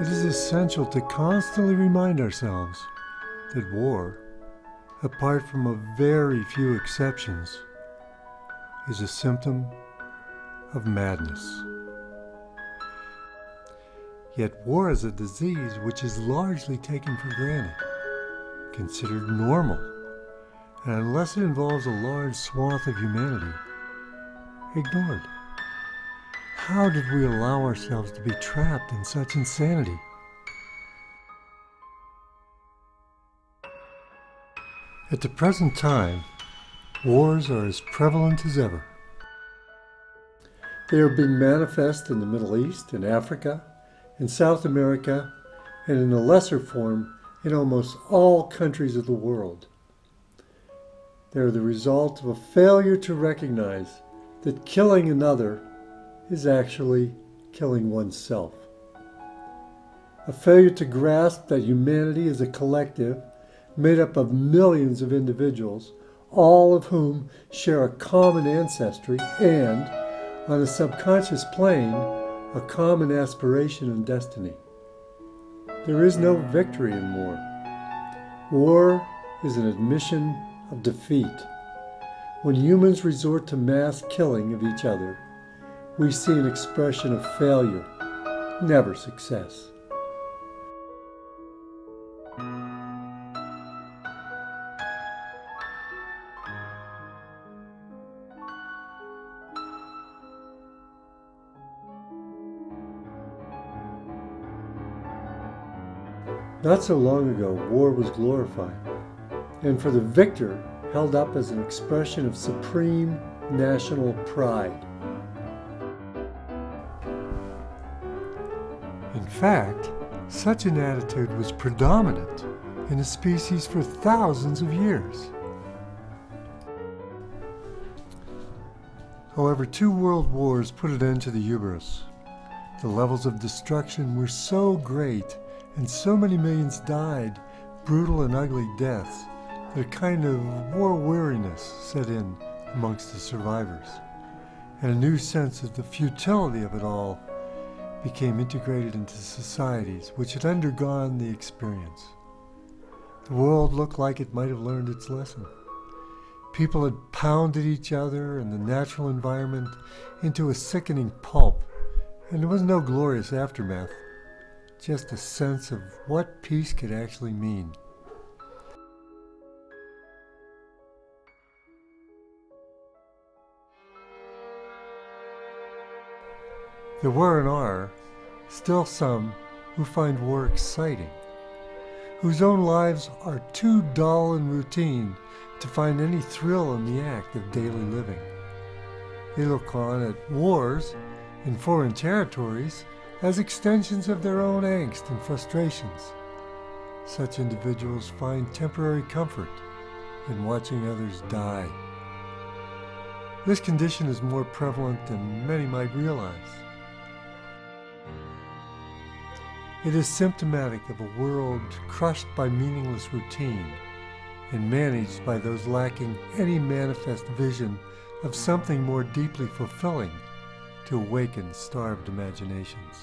It is essential to constantly remind ourselves that war, apart from a very few exceptions, is a symptom of madness. Yet war is a disease which is largely taken for granted, considered normal, and unless it involves a large swath of humanity, ignored. How did we allow ourselves to be trapped in such insanity? At the present time, wars are as prevalent as ever. They are being manifest in the Middle East, in Africa, in South America, and in a lesser form in almost all countries of the world. They are the result of a failure to recognize that killing another is actually killing oneself. A failure to grasp that humanity is a collective made up of millions of individuals, all of whom share a common ancestry and, on a subconscious plane, a common aspiration and destiny. There is no victory in war. War is an admission of defeat. When humans resort to mass killing of each other, we see an expression of failure, never success. Not so long ago, war was glorified, and for the victor, held up as an expression of supreme national pride. In fact, such an attitude was predominant in a species for thousands of years. However, 2 world wars put an end to the hubris. The levels of destruction were so great and so many millions died brutal and ugly deaths that a kind of war weariness set in amongst the survivors, and a new sense of the futility of it all became integrated into societies which had undergone the experience. The world looked like it might have learned its lesson. People had pounded each other and the natural environment into a sickening pulp, and there was no glorious aftermath, just a sense of what peace could actually mean. There were and are still some who find war exciting, whose own lives are too dull and routine to find any thrill in the act of daily living. They look on at wars in foreign territories as extensions of their own angst and frustrations. Such individuals find temporary comfort in watching others die. This condition is more prevalent than many might realize. It is symptomatic of a world crushed by meaningless routine and managed by those lacking any manifest vision of something more deeply fulfilling to awaken starved imaginations.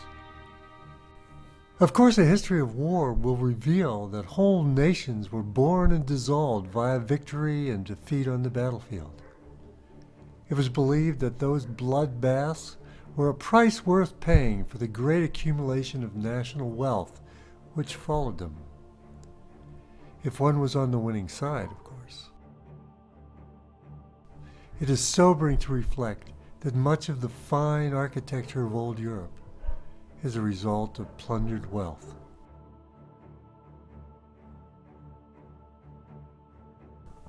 Of course, a history of war will reveal that whole nations were born and dissolved via victory and defeat on the battlefield. It was believed that those bloodbaths were a price worth paying for the great accumulation of national wealth which followed them. If one was on the winning side, of course. It is sobering to reflect that much of the fine architecture of old Europe is a result of plundered wealth.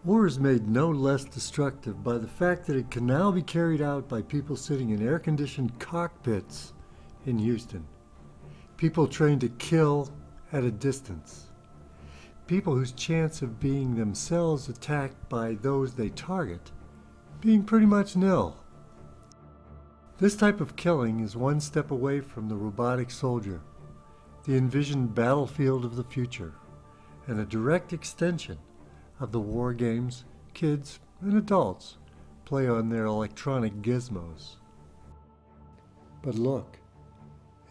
War is made no less destructive by the fact that it can now be carried out by people sitting in air-conditioned cockpits in Houston. People trained to kill at a distance. People whose chance of being themselves attacked by those they target being pretty much nil. This type of killing is one step away from the robotic soldier, the envisioned battlefield of the future, and a direct extension of the war games kids and adults play on their electronic gizmos. But look,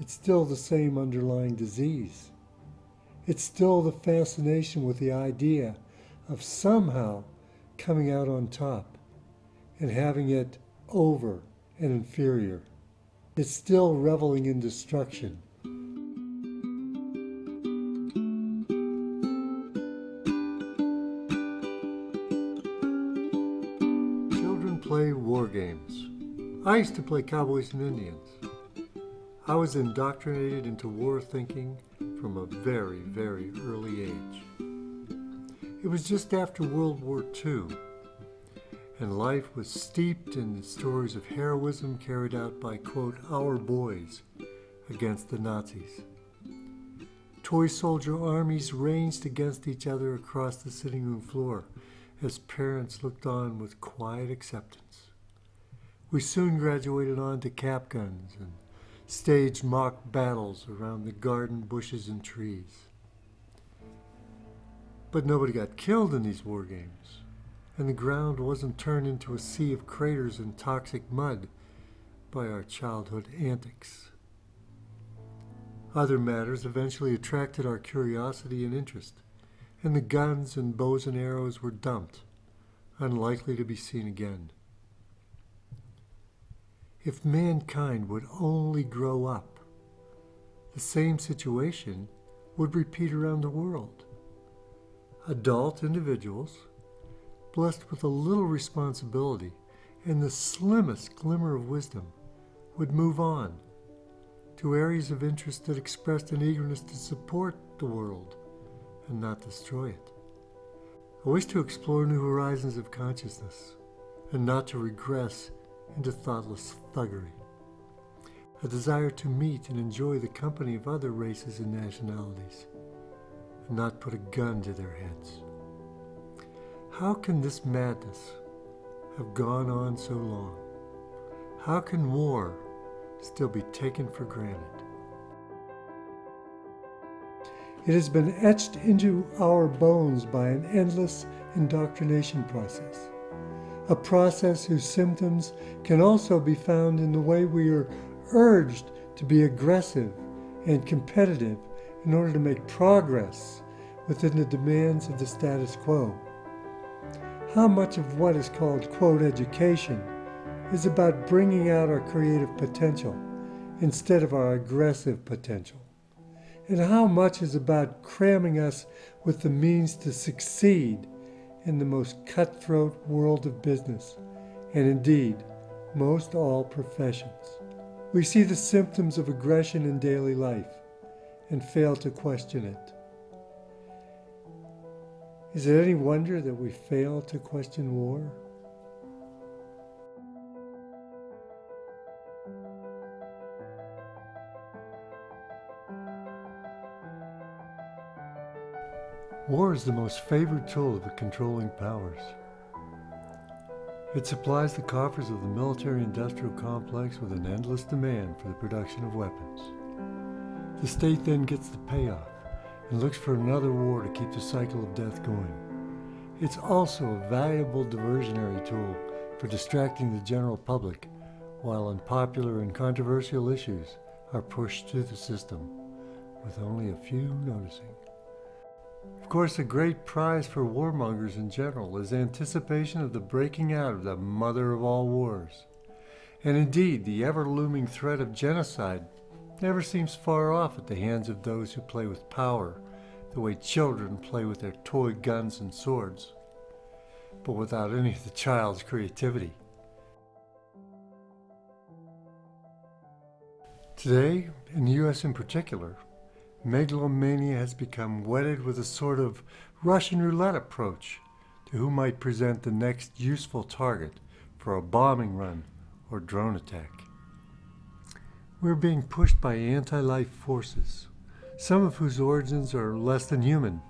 It's still the same underlying disease. It's still the fascination with the idea of somehow coming out on top and having it over and inferior. It's still reveling in destruction. Children play war games. I used to play Cowboys and Indians. I was indoctrinated into war thinking from a very, very early age. It was just after World War II, and life was steeped in the stories of heroism carried out by, quote, our boys against the Nazis. Toy soldier armies ranged against each other across the sitting room floor as parents looked on with quiet acceptance. We soon graduated on to cap guns and staged mock battles around the garden bushes and trees. But nobody got killed in these war games, and the ground wasn't turned into a sea of craters and toxic mud by our childhood antics. Other matters eventually attracted our curiosity and interest, and the guns and bows and arrows were dumped, unlikely to be seen again. If mankind would only grow up, the same situation would repeat around the world. Adult individuals, blessed with a little responsibility and the slimmest glimmer of wisdom, would move on to areas of interest that expressed an eagerness to support the world and not destroy it. A wish to explore new horizons of consciousness and not to regress into thoughtless thuggery. A desire to meet and enjoy the company of other races and nationalities and not put a gun to their heads. How can this madness have gone on so long? How can war still be taken for granted? It has been etched into our bones by an endless indoctrination process, a process whose symptoms can also be found in the way we are urged to be aggressive and competitive in order to make progress within the demands of the status quo. How much of what is called, quote, education is about bringing out our creative potential instead of our aggressive potential? And how much is about cramming us with the means to succeed in the most cutthroat world of business, and indeed, most all professions? We see the symptoms of aggression in daily life and fail to question it. Is it any wonder that we fail to question war? War is the most favored tool of the controlling powers. It supplies the coffers of the military-industrial complex with an endless demand for the production of weapons. The state then gets the payoff and looks for another war to keep the cycle of death going. It's also a valuable diversionary tool for distracting the general public while unpopular and controversial issues are pushed through the system, with only a few noticing. Of course, a great prize for warmongers in general is anticipation of the breaking out of the mother of all wars. And indeed, the ever-looming threat of genocide never seems far off at the hands of those who play with power, the way children play with their toy guns and swords, but without any of the child's creativity. Today, in the U.S. in particular, megalomania has become wedded with a sort of Russian roulette approach to who might present the next useful target for a bombing run or drone attack. We're being pushed by anti-life forces, some of whose origins are less than human,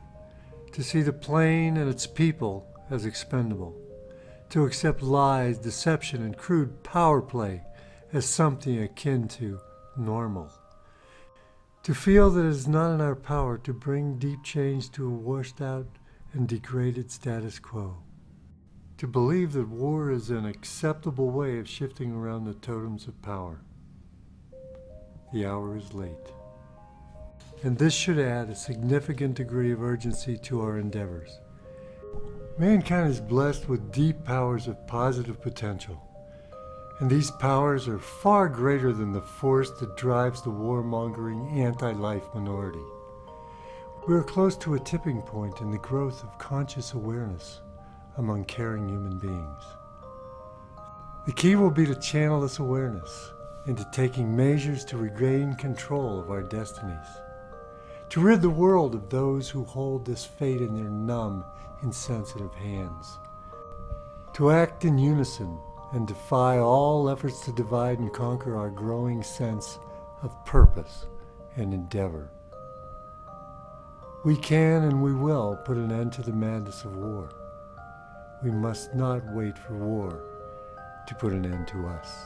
to see the plane and its people as expendable, to accept lies, deception, and crude power play as something akin to normal, to feel that it is not in our power to bring deep change to a washed out and degraded status quo, to believe that war is an acceptable way of shifting around the totems of power. the hour is late. And this should add a significant degree of urgency to our endeavors. Mankind is blessed with deep powers of positive potential, and these powers are far greater than the force that drives the warmongering anti-life minority. We are close to a tipping point in the growth of conscious awareness among caring human beings. The key will be to channel this awareness into taking measures to regain control of our destinies, to rid the world of those who hold this fate in their numb, insensitive hands, to act in unison and defy all efforts to divide and conquer our growing sense of purpose and endeavor. We can and we will put an end to the madness of war. We must not wait for war to put an end to us.